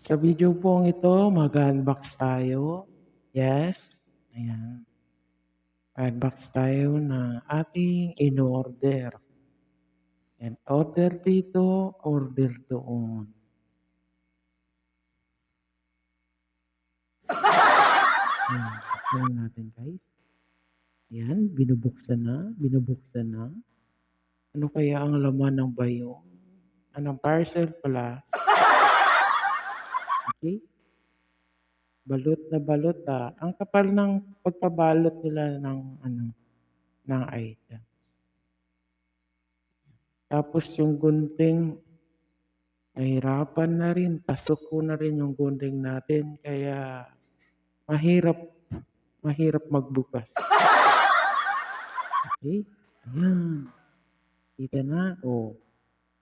Sa video pong ito, mag-unbox tayo. Yes, ayan. Unbox tayo ng ating in-order. And order dito, order doon. Ayan, buksan natin guys. Ayan, binubuksan na. Ano kaya ang laman ng bayong? Anong parcel pala? Okay? Balot na balot ah. Ang kapal ng pagpabalot nila ng item. Tapos yung gunting, nahirapan na rin. Pasok ko na rin yung gunting natin. Kaya mahirap magbukas. Okay? Ayan. Kita na. Oh.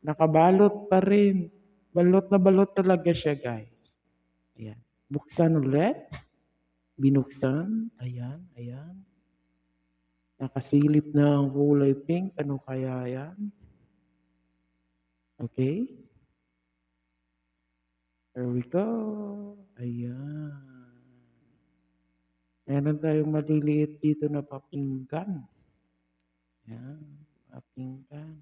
Nakabalot pa rin. Balot na balot talaga siya guys. Ayan. Buksan ulit. Binuksan. Ayan. Ayan. Nakasilip na ang kulay pink. Ano kaya yan? Okay. There we go. Ayan. Meron tayong maliliit dito na papinggan. Ayan. Papinggan.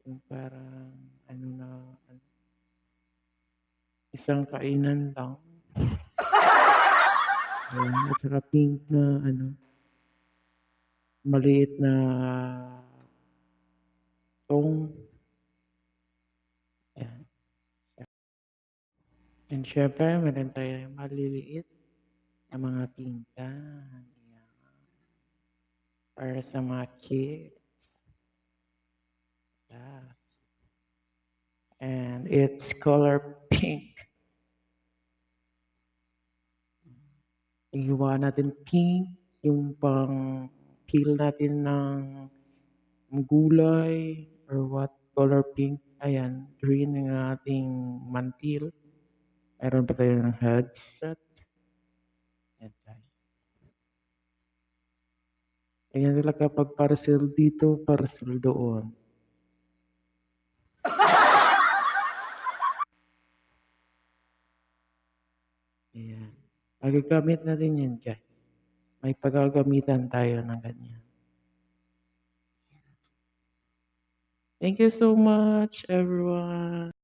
Yung parang isang kainan lang. Ayan. At saka pink na maliit na tong. Ayan. And syempre, meron tayong maliliit na mga pinggan. Ayan. Para sa mga kids. Yes. And it's color pink. Iwa natin pink, yung pang peel natin ng gulay or what color pink. Ayan, green yung ating mantil. Meron pa tayong headset. Ayan guys. Ayan talaga pag parcel dito, parcel doon. Ayan. Magagamit natin yan guys. May paggagamitan tayo ng ganyan. Thank you so much everyone.